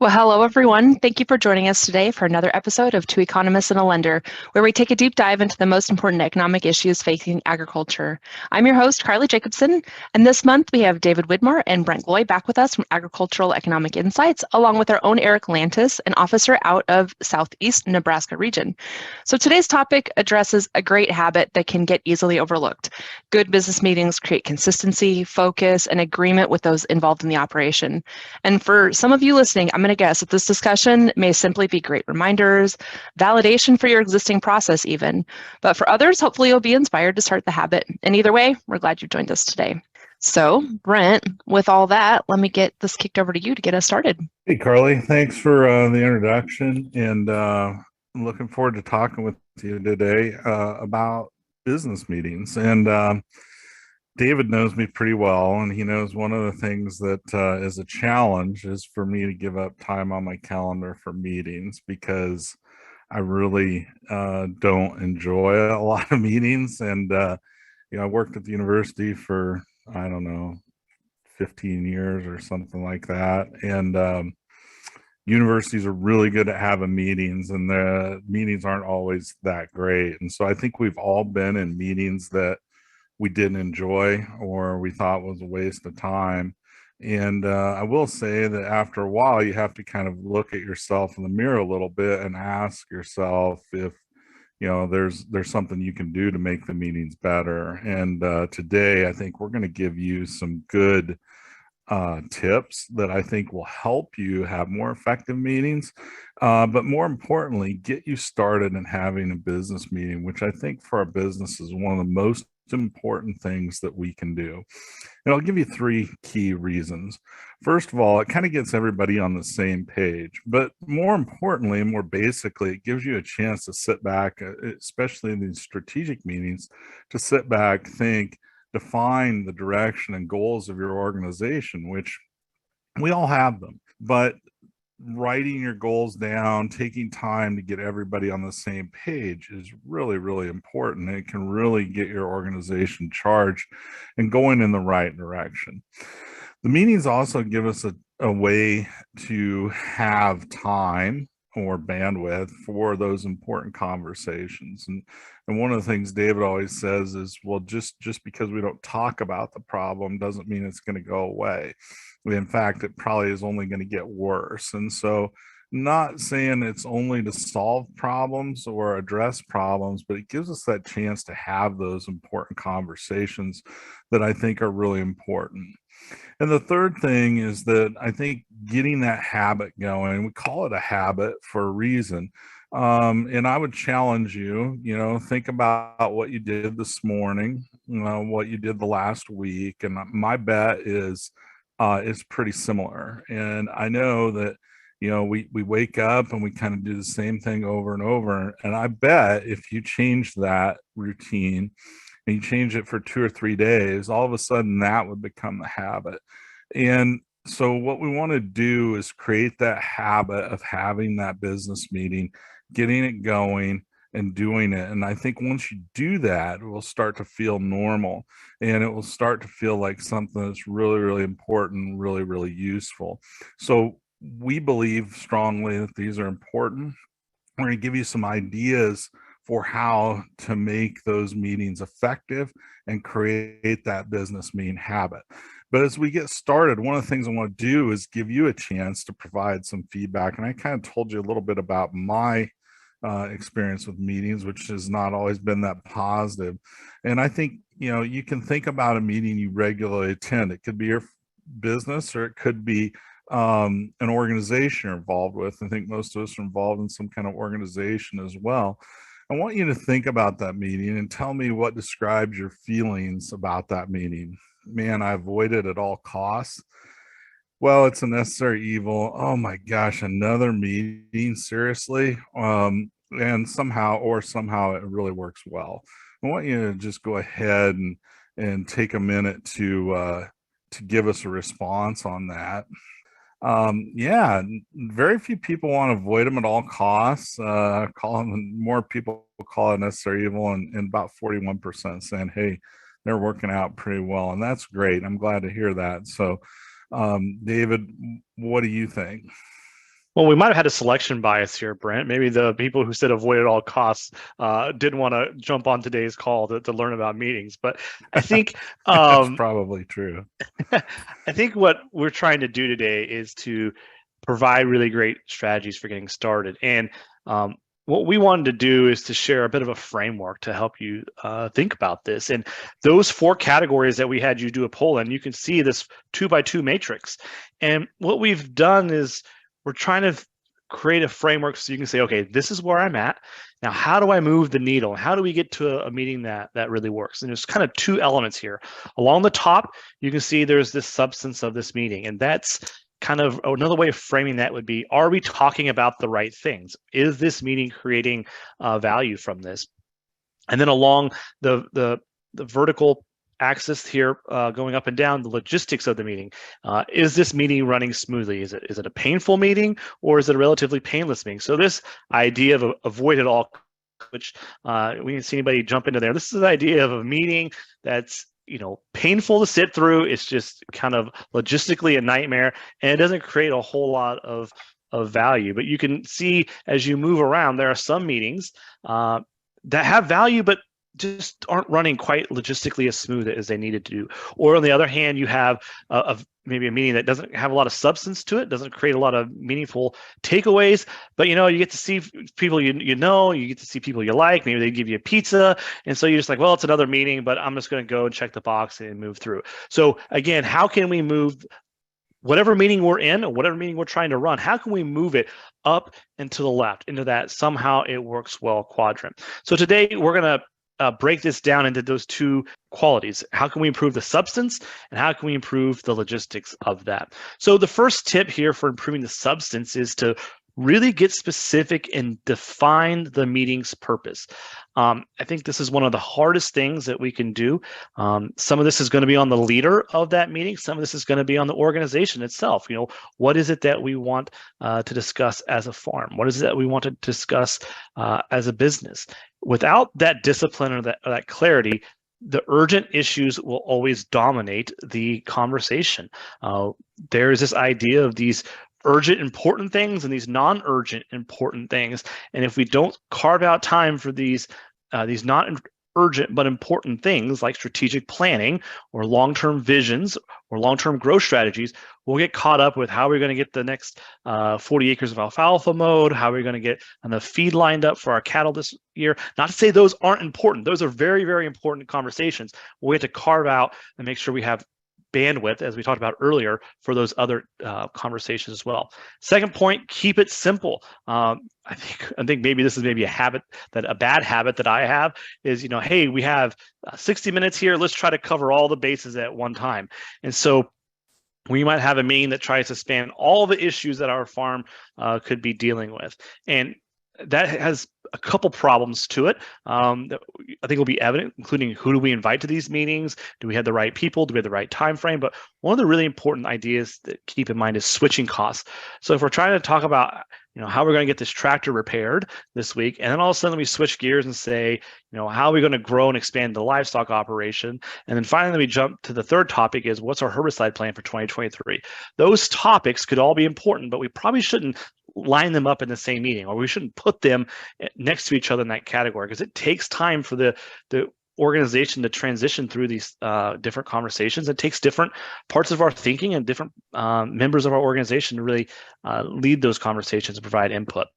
Well, hello, everyone. Thank you for joining us today for another episode of Two Economists and a Lender, where we take a deep dive into the most important economic issues facing agriculture. I'm your host, Carly Jacobson, and this month we have David Widmar and Brent Gloy back with us from Agricultural Economic Insights, along with our own Eric Lantis, an officer out of Southeast Nebraska region. So today's topic addresses a great habit that can get easily overlooked. Good business meetings create consistency, focus, and agreement with those involved in the operation. And for some of you listening, I'm going to guess that this discussion may simply be great reminders, validation for your existing process even. But for others, hopefully you'll be inspired to start the habit. And either way, we're glad you joined us today. So, Brent, with all that, let me get this kicked over to you to get us started. Hey, Carly, thanks for the introduction. And I'm looking forward to talking with you today about business meetings. And David knows me pretty well, and he knows one of the things that is a challenge is for me to give up time on my calendar for meetings because I really don't enjoy a lot of meetings. And, I worked at the university for, I don't know, 15 years or something like that. And universities are really good at having meetings, and the meetings aren't always that great. And so I think we've all been in meetings that we didn't enjoy or we thought was a waste of time. And I will say that after a while, you have to kind of look at yourself in the mirror a little bit and ask yourself if there's something you can do to make the meetings better. And today, I think we're going to give you some good tips that I think will help you have more effective meetings, but more importantly, get you started in having a business meeting, which I think for our business is one of the most important things that we can do. And I'll give you three key reasons. First of all, it kind of gets everybody on the same page, but more importantly and more basically, it gives you a chance to sit back, especially in these strategic meetings, to sit back, think, define the direction and goals of your organization, which we all have them, but writing your goals down, taking time to get everybody on the same page is really, really important. It can really get your organization charged and going in the right direction. The meetings also give us a way to have time or bandwidth for those important conversations. And one of the things David always says is, well, just because we don't talk about the problem doesn't mean it's going to go away. In fact, it probably is only going to get worse. And so, not saying it's only to solve problems or address problems, but it gives us that chance to have those important conversations that I think are really important. And the third thing is that I think getting that habit going, we call it a habit for a reason. And I would challenge you, think about what you did this morning, what you did the last week. And my bet is it's pretty similar. And I know that, we wake up and we kind of do the same thing over and over. And I bet if you change that routine, and you change it for 2 or 3 days, all of a sudden that would become the habit. And so what we want to do is create that habit of having that business meeting, getting it going and doing it. And I think once you do that, it will start to feel normal, and it will start to feel like something that's really, really important, really, really useful. So we believe strongly that these are important. We're going to give you some ideas for how to make those meetings effective and create that business meeting habit. But as we get started, one of the things I want to do is give you a chance to provide some feedback. And I kind of told you a little bit about my experience with meetings, which has not always been that positive. And I think, you can think about a meeting you regularly attend. It could be your business, or it could be an organization you're involved with. I think most of us are involved in some kind of organization as well. I want you to think about that meeting and tell me what describes your feelings about that meeting. Man, I avoid it at all costs. Well, it's a necessary evil. Oh my gosh, another meeting, seriously? And somehow it really works well. I want you to just go ahead and take a minute to give us a response on that. Yeah, very few people want to avoid them at all costs. More people call it necessary evil, and about 41% saying, hey, they're working out pretty well. And that's great. I'm glad to hear that. So, David, what do you think? Well, we might have had a selection bias here, Brent. Maybe the people who said avoid at all costs didn't want to jump on today's call to learn about meetings. But I think That's um, probably true. I think what we're trying to do today is to provide really great strategies for getting started. And what we wanted to do is to share a bit of a framework to help you think about this. And those 4 categories that we had you do a poll in, you can see this 2x2 matrix. And what we've done is we're trying to create a framework so you can say, okay, this is where I'm at. Now, how do I move the needle? How do we get to a meeting that really works? And there's kind of 2 elements here. Along the top, you can see there's this substance of this meeting, and that's kind of another way of framing that would be, are we talking about the right things? Is this meeting creating value from this? And then along the vertical axis here, going up and down, the logistics of the meeting. Is this meeting running smoothly? Is it a painful meeting, or is it a relatively painless meeting? So this idea of avoid at all, which we didn't see anybody jump into there. This is the idea of a meeting that's painful to sit through. It's just kind of logistically a nightmare, and it doesn't create a whole lot of value. But you can see as you move around, there are some meetings that have value, but just aren't running quite logistically as smooth as they needed to do. Or on the other hand, you have maybe a meeting that doesn't have a lot of substance to it, doesn't create a lot of meaningful takeaways, but you get to see people you get to see people you like. Maybe they give you a pizza, and so you're just like, well, it's another meeting, but I'm just going to go and check the box and move through. So again, how can we move whatever meeting we're in or whatever meeting we're trying to run, how can we move it up and to the left into that somehow it works well quadrant? So today we're going to break this down into those 2 qualities. How can we improve the substance, and how can we improve the logistics of that? So the first tip here for improving the substance is to really get specific and define the meeting's purpose. I think this is one of the hardest things that we can do. Some of this is going to be on the leader of that meeting. Some of this is going to be on the organization itself. What is it that we want to discuss as a farm? What is it that we want to discuss as a business? Without that discipline or that clarity, the urgent issues will always dominate the conversation. There is this idea of these urgent important things and these non-urgent important things, and if we don't carve out time for these not urgent but important things like strategic planning or long-term visions or long-term growth strategies, we'll get caught up with how we're going to get the next 40 acres of alfalfa mowed, how we're going to get enough feed lined up for our cattle this year. Not to say those aren't important. Those are very, very important conversations. We have to carve out and make sure we have bandwidth, as we talked about earlier, for those other conversations as well. Second point, keep it simple. I think maybe this is maybe a bad habit that I have is, hey, we have 60 minutes here. Let's try to cover all the bases at one time. And so we might have a meeting that tries to span all the issues that our farm could be dealing with. And that has a couple problems to it that I think will be evident, including who do we invite to these meetings? Do we have the right people? Do we have the right time frame? But one of the really important ideas to keep in mind is switching costs. So if we're trying to talk about how we're going to get this tractor repaired this week, and then all of a sudden we switch gears and say, how are we going to grow and expand the livestock operation? And then finally we jump to the third topic is, what's our herbicide plan for 2023? Those topics could all be important, but we probably shouldn't line them up in the same meeting, or we shouldn't put them next to each other in that category, because it takes time for the organization to transition through these different conversations. It takes different parts of our thinking and different members of our organization to really lead those conversations and provide input.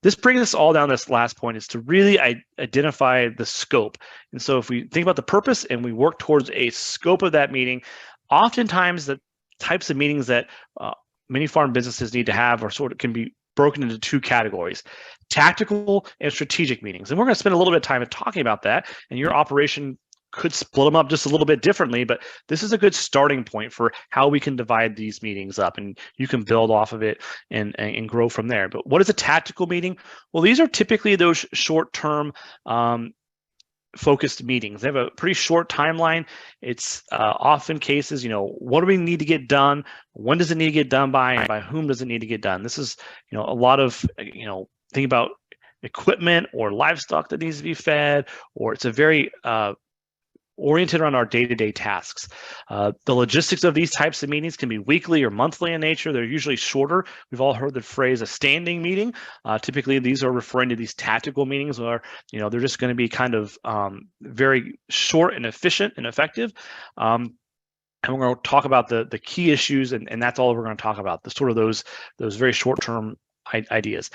This brings us all down. This last point is to really identify the scope. And so if we think about the purpose and we work towards a scope of that meeting, oftentimes the types of meetings that many farm businesses need to have can be broken into 2 categories: tactical and strategic meetings. And we're going to spend a little bit of time talking about that, and your operation could split them up just a little bit differently, but this is a good starting point for how we can divide these meetings up, and you can build off of it and grow from there. But what is a tactical meeting? Well, these are typically those short-term focused meetings. They have a pretty short timeline. It's often cases, what do we need to get done? When does it need to get done by? And by whom does it need to get done? This is, a lot of, think about equipment or livestock that needs to be fed, or it's a very oriented around our day-to-day tasks. The logistics of these types of meetings can be weekly or monthly in nature. They're usually shorter. We've all heard the phrase a standing meeting. Typically, these are referring to these tactical meetings where, they're just going to be kind of very short and efficient and effective. And we're going to talk about the key issues, and that's all we're going to talk about, the sort of those very short-term ideas.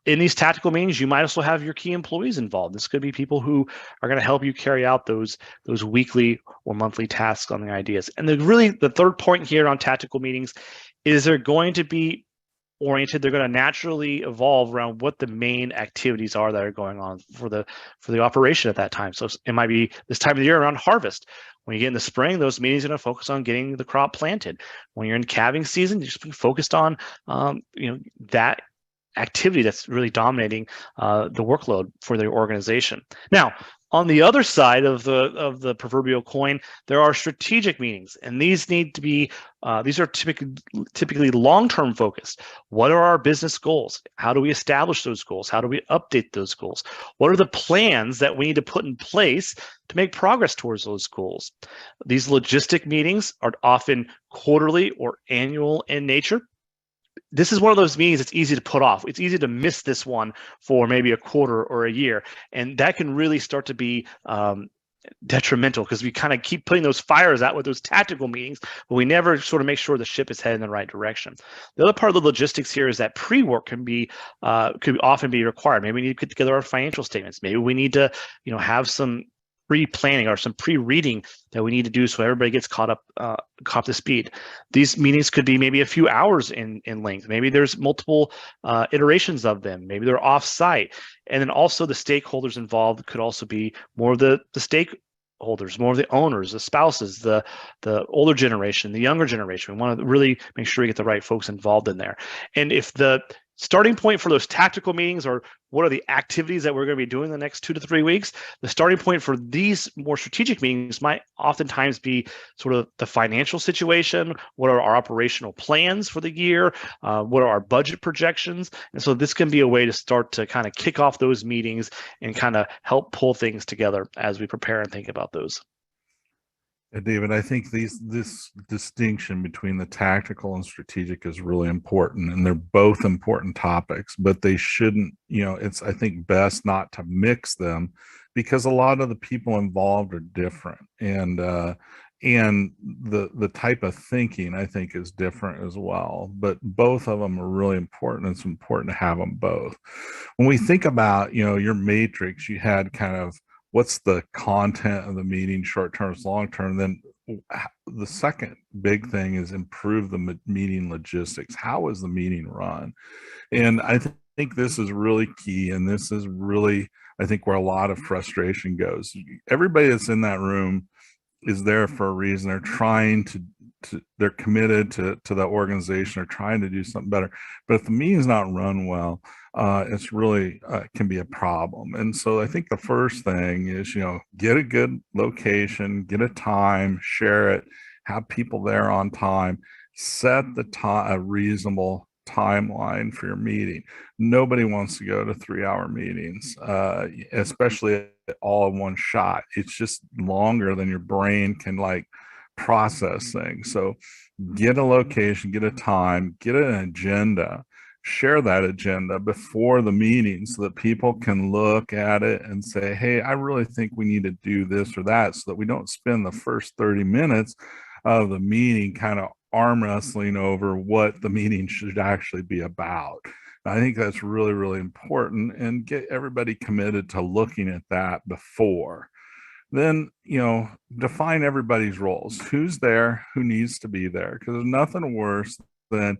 In these tactical meetings, you might also have your key employees involved. This could be people who are going to help you carry out those weekly or monthly tasks on the ideas. And the third point here on tactical meetings is they're going to be oriented. They're going to naturally evolve around what the main activities are that are going on for the operation at that time. So it might be this time of the year around harvest. When you get in the spring, those meetings are going to focus on getting the crop planted. When you're in calving season, you're just be focused on that activity that's really dominating the workload for the organization. Now, on the other side of the proverbial coin, there are strategic meetings, and these need to be these are typically long-term focused. What are our business goals? How do we establish those goals? How do we update those goals? What are the plans that we need to put in place to make progress towards those goals? These logistic meetings are often quarterly or annual in nature. This is one of those meetings that's easy to put off. It's easy to miss this one for maybe a quarter or a year. And that can really start to be detrimental because we kind of keep putting those fires out with those tactical meetings, but we never sort of make sure the ship is headed in the right direction. The other part of the logistics here is that pre-work could often be required. Maybe we need to put together our financial statements. Maybe we need to, have some pre-planning or some pre-reading that we need to do so everybody gets caught up to speed. These meetings could be maybe a few hours in length. Maybe there's multiple iterations of them. Maybe they're off-site. And then also the stakeholders involved could also be more of the stakeholders, more of the owners, the spouses, the older generation, the younger generation. We want to really make sure we get the right folks involved in there. And if the starting point for those tactical meetings are what are the activities that we're going to be doing the next 2 to 3 weeks, the starting point for these more strategic meetings might oftentimes be sort of the financial situation. What are our operational plans for the year? What are our budget projections? And so this can be a way to start to kind of kick off those meetings and kind of help pull things together as we prepare and think about those. David, I think this distinction between the tactical and strategic is really important, and they're both important topics, but they shouldn't, it's, I think, best not to mix them because a lot of the people involved are different, and the type of thinking, I think, is different as well, but both of them are really important. It's important to have them both. When we think about, your matrix, you had kind of what's the content of the meeting, short term, long term. Then the second big thing is improve the meeting logistics. How is the meeting run? And I think this is really key. And this is really, I think, where a lot of frustration goes. Everybody that's in that room is there for a reason. They're trying to they're committed to the organization. They're trying to do something better. But if the meeting's not run well, it's really can be a problem. And so I think the first thing is, get a good location, get a time, share it, have people there on time, set a reasonable timeline for your meeting. Nobody wants to go to 3-hour meetings, especially all in one shot. It's just longer than your brain can process things. So get a location, get a time, get an agenda, share that agenda before the meeting so that people can look at it and say, hey, I really think we need to do this or that, so that we don't spend the first 30 minutes of the meeting kind of arm wrestling over what the meeting should actually be about. I think that's really, really important, and get everybody committed to looking at that before. Then, define everybody's roles. Who's there? Who needs to be there? Because there's nothing worse than,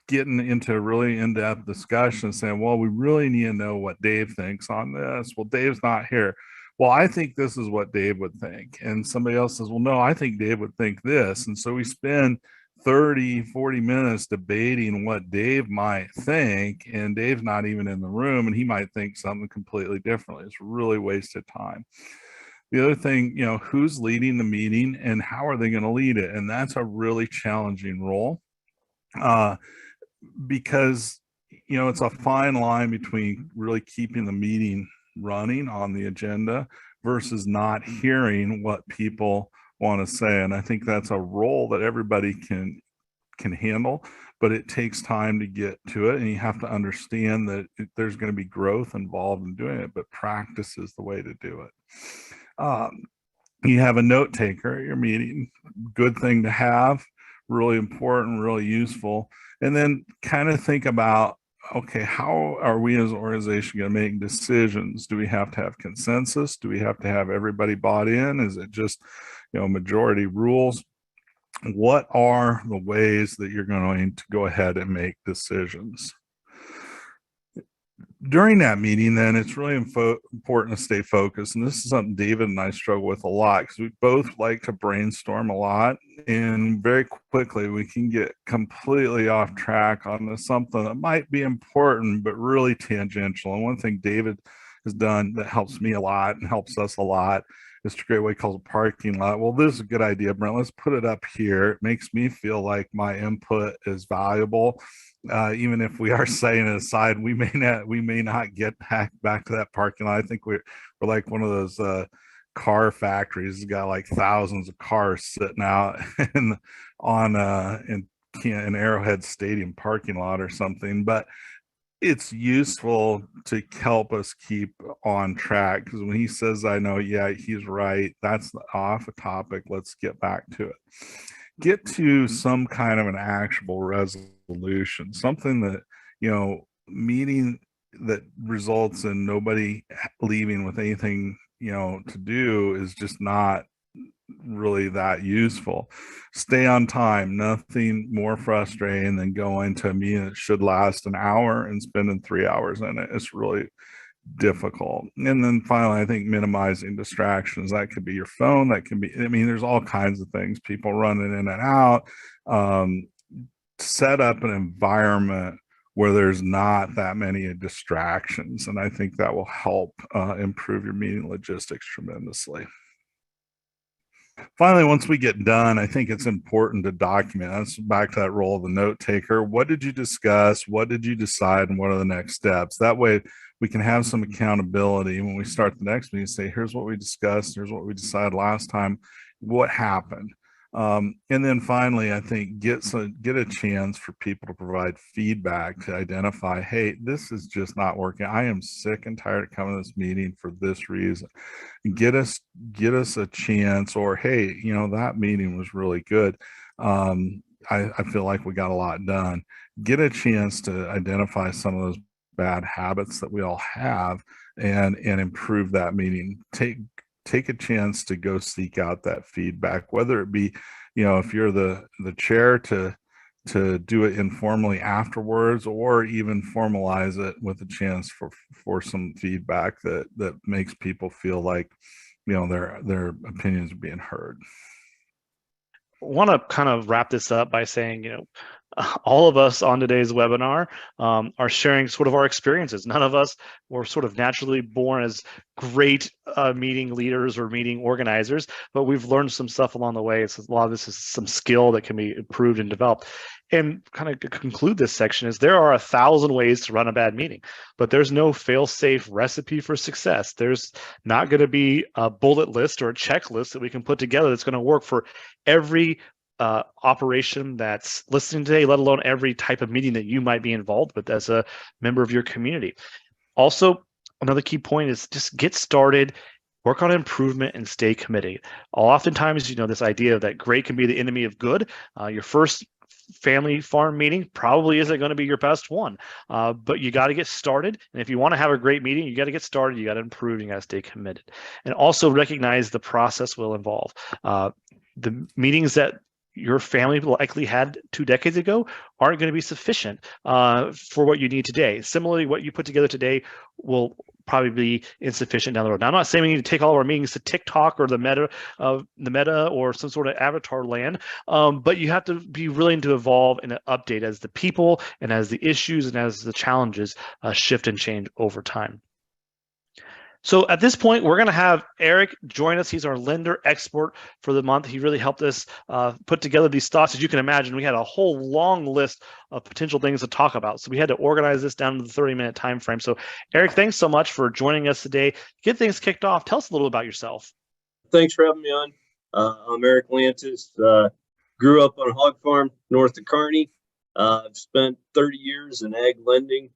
getting into really in-depth discussion saying, well, we really need to know what Dave thinks on this. Well, Dave's not here. Well, I think this is what Dave would think. And somebody else says, well, no, I think Dave would think this. And so we spend 30, 40 minutes debating what Dave might think, and Dave's not even in the room, and he might think something completely differently. It's really wasted time. The other thing, who's leading the meeting and how are they going to lead it? And that's a really challenging role because, it's a fine line between really keeping the meeting running on the agenda versus not hearing what people want to say. And I think that's a role that everybody can handle, but it takes time to get to it, and you have to understand that there's going to be growth involved in doing it, but practice is the way to do it. You have a note taker at your meeting, good thing to have, really important, really useful. And then kind of think about, okay, how are we as an organization going to make decisions? Do we have to have consensus? Do we have to have everybody bought in? Is it just, majority rules? What are the ways that you're going to go ahead and make decisions? During that meeting, then, it's really important to stay focused. And this is something David and I struggle with a lot, because we both like to brainstorm a lot, and very quickly we can get completely off track on something that might be important, but really tangential. And one thing David has done that helps me a lot and helps us a lot is to create what he calls a parking lot. Well, this is a good idea, Brent. Let's put it up here. It makes me feel like my input is valuable. Even if we are setting it aside, we may not get back to that parking lot. I think we're like one of those car factories. It's got like thousands of cars sitting out in Arrowhead Stadium parking lot or something. But it's useful to help us keep on track, because when he says, I know, yeah, he's right, that's off a topic, let's get back to it. Get to some kind of an actionable resolution, something that, meeting that results in nobody leaving with anything, to do is just not really that useful. Stay on time. Nothing more frustrating than going to a meeting that should last an hour and spending 3 hours in it. It's really difficult. And then finally, I think minimizing distractions. That could be your phone. That can be, there's all kinds of things, people running in and out. Set up an environment where there's not that many distractions. And I think that will help improve your meeting logistics tremendously. Finally, once we get done, I think it's important to document. That's back to that role of the note taker. What did you discuss? What did you decide? And what are the next steps? That way we can have some accountability when we start the next meeting. Say, here's what we discussed. Here's what we decided last time. What happened? And then finally, I think get a chance for people to provide feedback to identify, hey, this is just not working. I am sick and tired of coming to this meeting for this reason. Get us a chance, or hey, that meeting was really good. I feel like we got a lot done. Get a chance to identify some of those bad habits that we all have and improve that meeting. Take a chance to go seek out that feedback, whether it be, if you're the chair, to do it informally afterwards, or even formalize it with a chance for some feedback that makes people feel like, their opinions are being heard. I want to kind of wrap this up by saying, all of us on today's webinar are sharing sort of our experiences. None of us were sort of naturally born as great meeting leaders or meeting organizers, but we've learned some stuff along the way. So a lot of this is some skill that can be improved and developed. And kind of to conclude this section is there are 1,000 ways to run a bad meeting, but there's no fail-safe recipe for success. There's not going to be a bullet list or a checklist that we can put together that's going to work for every operation that's listening today, let alone every type of meeting that you might be involved with as a member of your community. Also, another key point is just get started, work on improvement, and stay committed. Oftentimes, this idea that great can be the enemy of good. Your first family farm meeting probably isn't going to be your best one, but you got to get started. And if you want to have a great meeting, you got to get started, you got to improve, you got to stay committed. And also recognize the process will involve. The meetings that your family likely had 2 decades ago aren't going to be sufficient for what you need today. Similarly, what you put together today will probably be insufficient down the road. Now, I'm not saying we need to take all of our meetings to TikTok or the meta or some sort of avatar land, but you have to be willing to evolve and update as the people and as the issues and as the challenges shift and change over time. So at this point, we're going to have Eric join us. He's our lender expert for the month. He really helped us put together these thoughts. As you can imagine, we had a whole long list of potential things to talk about. So we had to organize this down to the 30-minute time frame. So Eric, thanks so much for joining us today. Get things kicked off. Tell us a little about yourself. Thanks for having me on. I'm Eric Lantis. Grew up on a hog farm north of Kearney. I've spent 30 years in ag lending,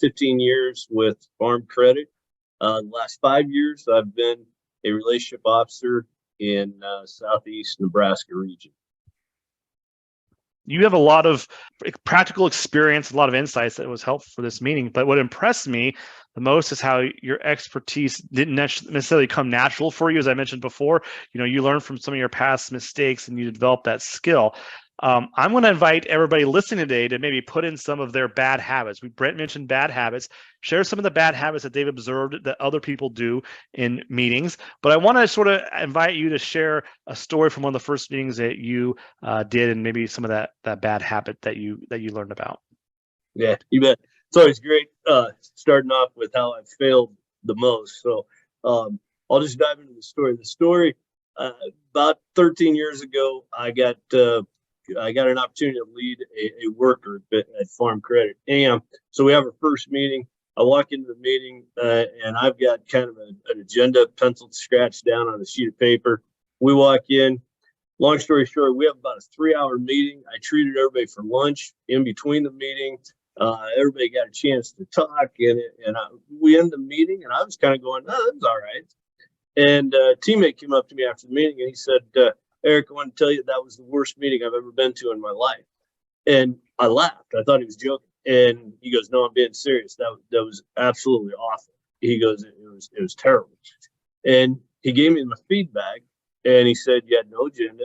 15 years with Farm Credit. The last 5 years, I've been a relationship officer in Southeast Nebraska region. You have a lot of practical experience, a lot of insights that was helpful for this meeting. But what impressed me the most is how your expertise didn't necessarily come natural for you. As I mentioned before, you learn from some of your past mistakes and you develop that skill. I'm going to invite everybody listening today to maybe put in some of their bad habits. Brent mentioned bad habits. Share some of the bad habits that they've observed that other people do in meetings. But I want to sort of invite you to share a story from one of the first meetings that you did, and maybe some of that bad habit that you learned about. Yeah, you bet. It's always great starting off with how I failed the most. So I'll just dive into the story. The story about 13 years ago, I got an opportunity to lead a worker at Farm Credit. And so we have our first meeting. I walk into the meeting and I've got kind of an agenda penciled, scratched down on a sheet of paper. We walk in. Long story short, we have about a 3-hour meeting. I treated everybody for lunch in between the meeting. Everybody got a chance to talk, and we end the meeting, and I was kind of going, "Oh, that's all right." And a teammate came up to me after the meeting, and he said, "Eric, I want to tell you that was the worst meeting I've ever been to in my life." And I laughed. I thought he was joking, and he goes, "No, I'm being serious. That was absolutely awful." He goes, "It was terrible," and he gave me my feedback. And he said, "You had no agenda.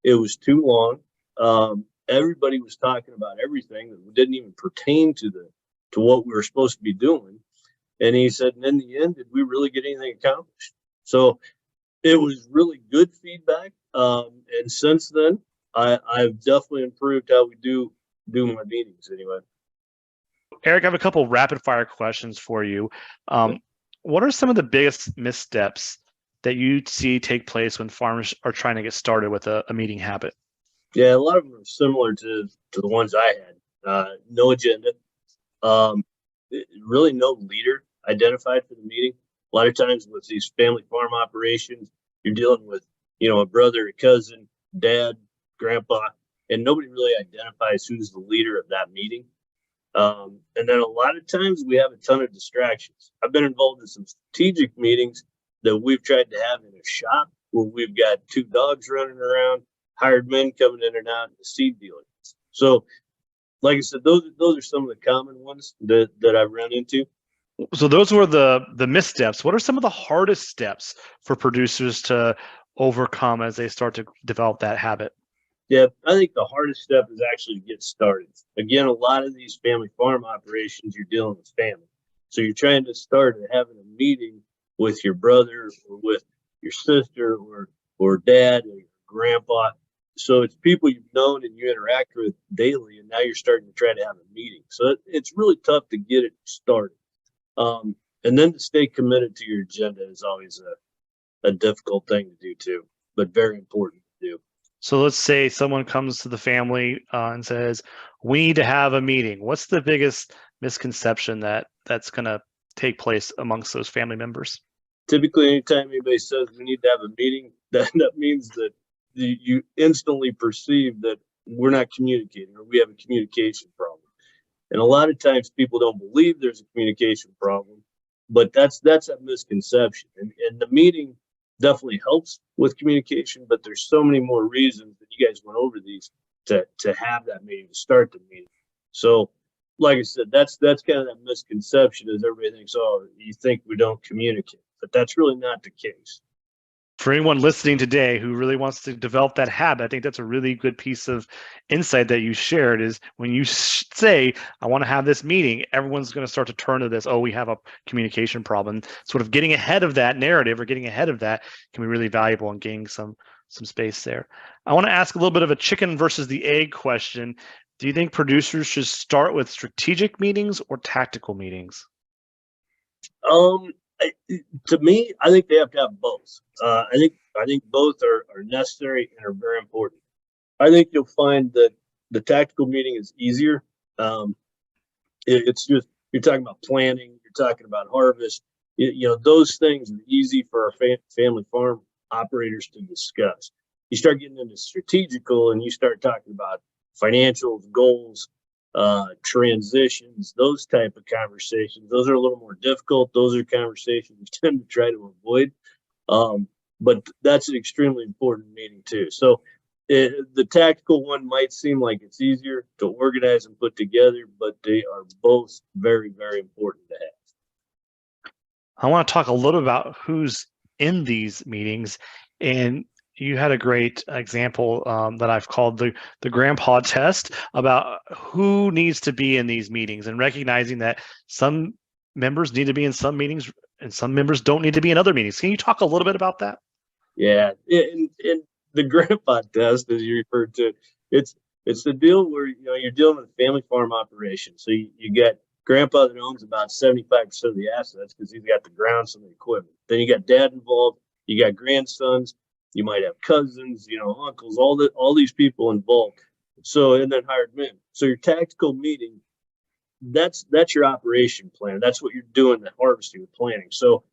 It was too long. Everybody was talking about everything that didn't even pertain to what we were supposed to be doing." And he said, "And in the end, did we really get anything accomplished?" So it was really good feedback. And since then, I've definitely improved how we do my meetings anyway. Eric, I have a couple rapid fire questions for you. What are some of the biggest missteps that you see take place when farmers are trying to get started with a meeting habit? Yeah, a lot of them are similar to the ones I had. No agenda. Really no leader identified for the meeting. A lot of times with these family farm operations, you're dealing with, a brother, a cousin, dad, grandpa, and nobody really identifies who's the leader of that meeting. And then a lot of times we have a ton of distractions. I've been involved in some strategic meetings that we've tried to have in a shop where we've got 2 dogs running around, hired men coming in and out, and seed dealers. So, like I said, those are some of the common ones that I've run into. So those were the missteps. What are some of the hardest steps for producers to overcome as they start to develop that habit? Yeah, I think the hardest step is actually to get started. Again, a lot of these family farm operations, you're dealing with family. So you're trying to start having a meeting with your brother or with your sister or dad or grandpa. So it's people you've known and you interact with daily, and now you're starting to try to have a meeting. So it's really tough to get it started. And then to stay committed to your agenda is always a difficult thing to do too, but very important to do. So let's say someone comes to the family and says, "We need to have a meeting." What's the biggest misconception that's going to take place amongst those family members? Typically, anytime anybody says we need to have a meeting, that means that you instantly perceive that we're not communicating or we have a communication problem. And a lot of times people don't believe there's a communication problem, but that's a misconception. And the meeting definitely helps with communication, but there's so many more reasons that you guys went over these to have that meeting, to start the meeting. So, like I said, that's kind of that misconception is everybody thinks, "Oh, you think we don't communicate," but that's really not the case. For anyone listening today who really wants to develop that habit, I think that's a really good piece of insight that you shared is when you say, "I want to have this meeting," everyone's going to start to turn to this, "Oh, we have a communication problem." Sort of getting ahead of that narrative or getting ahead of that can be really valuable in gaining some space there. I want to ask a little bit of a chicken versus the egg question. Do you think producers should start with strategic meetings or tactical meetings? To me, I think they have to have both. I think both are necessary and are very important. I think you'll find that the tactical meeting is easier. It's just you're talking about planning, you're talking about harvest. Those things are easy for our family farm operators to discuss. You start getting into strategical, and you start talking about financials, goals, transitions, those type of conversations. Those are a little more difficult. Those are conversations we tend to try to avoid. But that's an extremely important meeting too. So the tactical one might seem like it's easier to organize and put together, but they are both very, very important to have. I want to talk a little about who's in these meetings, and you had a great example that I've called the grandpa test about who needs to be in these meetings, and recognizing that some members need to be in some meetings and some members don't need to be in other meetings. Can you talk a little bit about that? Yeah, and the grandpa test, as you referred to, it's the deal where you're dealing with a family farm operation. So you get grandpa that owns about 75% of the assets because he's got the grounds and the equipment. Then you got dad involved. You got grandsons. You might have cousins, uncles, all these people involved. So, and then hired men. So your tactical meeting, that's your operation plan. That's what you're doing, the harvesting, the planning. So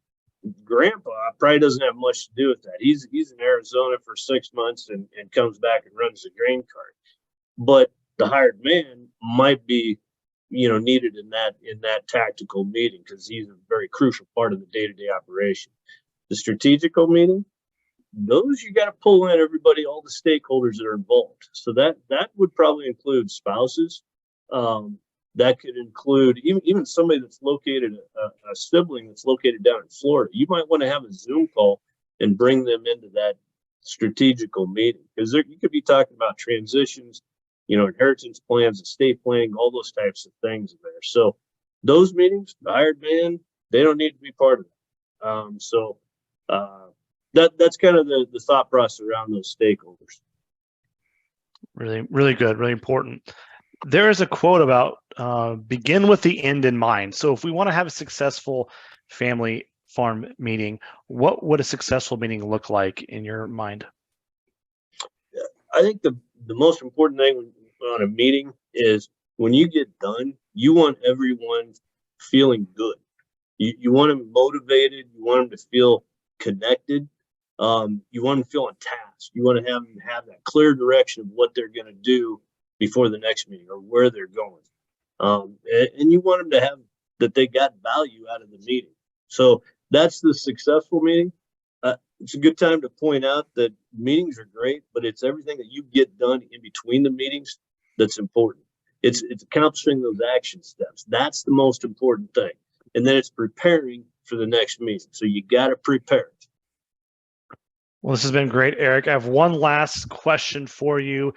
grandpa probably doesn't have much to do with that. He's in Arizona for 6 months and comes back and runs the grain cart. But the hired man might be, needed in that tactical meeting because he's a very crucial part of the day-to-day operation. The strategical meeting, those you got to pull in everybody, all the stakeholders that are involved. So that would probably include spouses. That could include even somebody that's located, a sibling that's located down in Florida. You might want to have a Zoom call and bring them into that strategical meeting because you could be talking about transitions, inheritance plans, estate planning, all those types of things there. So those meetings, the hired man, they don't need to be part of it. That's kind of the thought process around those stakeholders. Really, really good, really important. There is a quote about begin with the end in mind. So if we want to have a successful family farm meeting, what would a successful meeting look like in your mind? I think the most important thing on a meeting is when you get done, you want everyone feeling good. You want them motivated. You want them to feel connected. You want them to feel on task. You want to have them have that clear direction of what they're going to do before the next meeting or where they're going. And you want them to have that they got value out of the meeting. So that's the successful meeting. It's a good time to point out that meetings are great, but it's everything that you get done in between the meetings that's important. It's accomplishing those action steps. That's the most important thing. And then it's preparing for the next meeting. So you got to prepare it. Well, this has been great, Eric. I have one last question for you.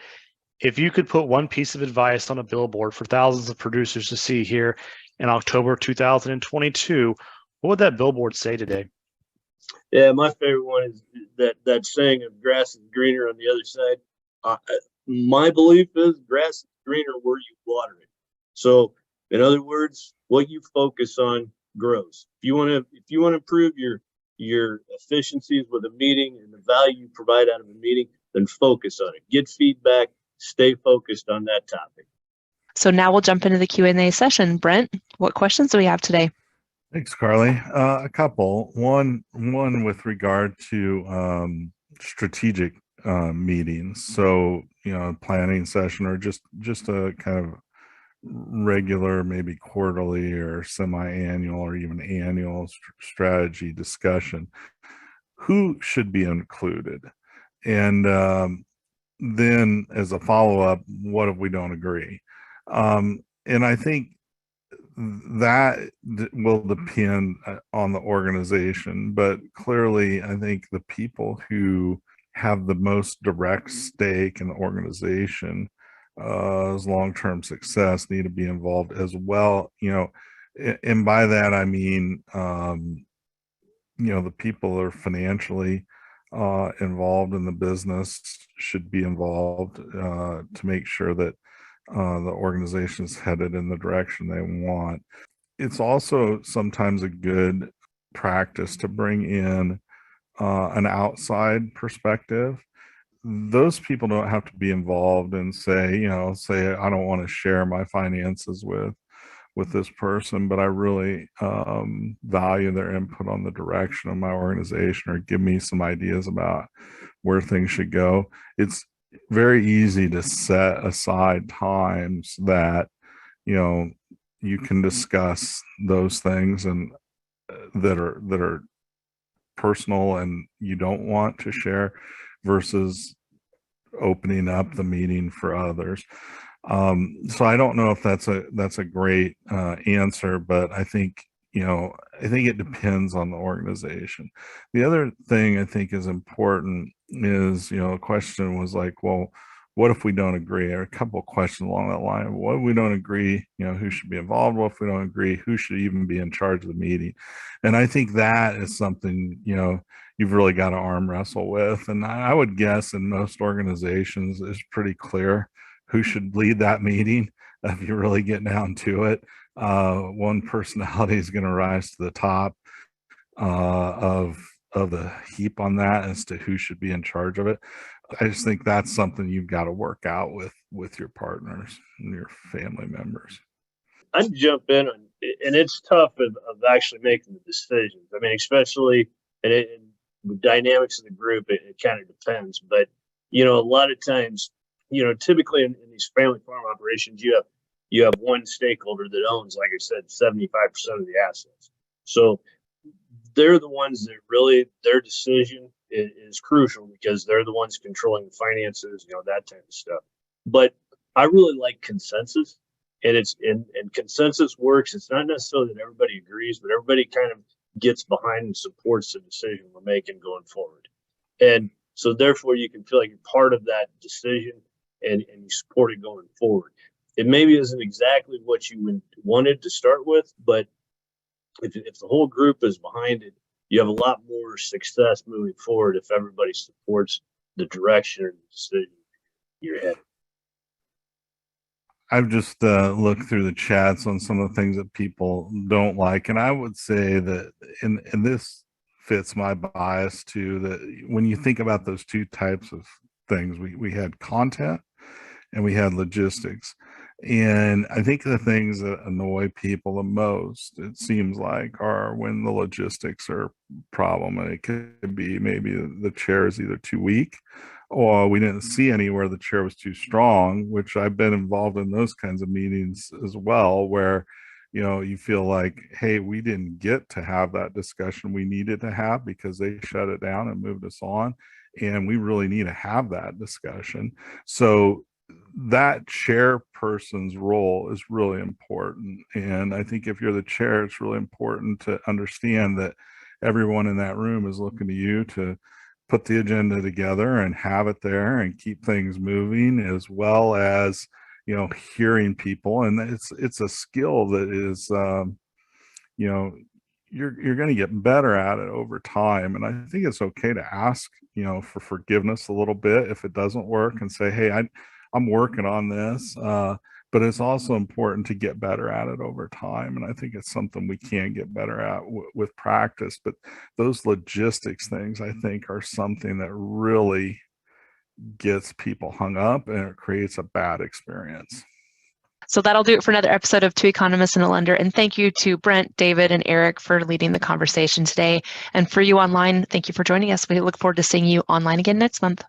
If you could put one piece of advice on a billboard for thousands of producers to see here in October 2022, what would that billboard say today? Yeah, my favorite one is that saying of grass is greener on the other side. My belief is grass is greener where you water it. So, in other words, what you focus on grows. If you want to improve your efficiencies with a meeting and the value you provide out of a meeting, then focus on it. Get feedback. Stay focused on that topic. So now we'll jump into the Q&A session. Brent, what questions do we have today? Thanks, Carly. A couple. One with regard to strategic meetings. So, planning session or just a kind of regular, maybe quarterly or semi-annual or even annual strategy discussion. Who should be included? And then as a follow-up, what if we don't agree? And I think that will depend on the organization, but clearly I think the people who have the most direct stake in the organization as long-term success need to be involved as well. And by that I mean the people that are financially involved in the business should be involved to make sure that the organization is headed in the direction they want. It's also sometimes a good practice to bring in an outside perspective. Those people don't have to be involved and say I don't want to share my finances with this person, but I really value their input on the direction of my organization, or give me some ideas about where things should go. It's very easy to set aside times that you can discuss those things and that are personal and you don't want to share, versus opening up the meeting for others. So I don't know if that's a great answer, but I think it depends on the organization. The other thing I think is important is, a question was like, well, what if we don't agree? Or a couple of questions along that line. What if we don't agree? Who should be involved? What if we don't agree? Who should even be in charge of the meeting? And I think that is something, you've really got to arm wrestle with. And I would guess in most organizations it's pretty clear who should lead that meeting. If you really get down to it, one personality is going to rise to the top of the heap on that as to who should be in charge of it. I just think that's something you've got to work out with your partners and your family members. I'd jump in and it's tough of actually making the decisions. I mean, especially in the dynamics of the group, it kind of depends. But, a lot of times, typically in these family farm operations, you have one stakeholder that owns, like I said, 75% of the assets. So they're the ones that really, their decision is crucial, because they're the ones controlling the finances, that type of stuff. But I really like consensus, and and consensus works. It's not necessarily that everybody agrees, but everybody kind of gets behind and supports the decision we're making going forward. And so therefore you can feel like you're part of that decision, and you support it going forward. It maybe isn't exactly what you wanted to start with, but if the whole group is behind it, you have a lot more success moving forward if everybody supports the direction or the decision you're headed. I've just looked through the chats on some of the things that people don't like, and I would say that, and this fits my bias too, that when you think about those two types of things, we had content and we had logistics. And I think the things that annoy people the most, it seems like, are when the logistics are a problem. And it could be maybe the chair is either too weak, or we didn't see anywhere the chair was too strong, which I've been involved in those kinds of meetings as well, where you feel like, hey, we didn't get to have that discussion we needed to have because they shut it down and moved us on, and we really need to have that discussion. So that chairperson's role is really important. And I think if you're the chair, it's really important to understand that everyone in that room is looking to you to put the agenda together and have it there and keep things moving, as well as hearing people. And it's a skill that is you're going to get better at it over time. And I think it's okay to ask for forgiveness a little bit if it doesn't work, and say, hey, I'm working on this, but it's also important to get better at it over time. And I think it's something we can get better at with practice. But those logistics things, I think, are something that really gets people hung up, and it creates a bad experience. So that'll do it for another episode of Two Economists and a Lender. And thank you to Brent, David, and Eric for leading the conversation today. And for you online, thank you for joining us. We look forward to seeing you online again next month.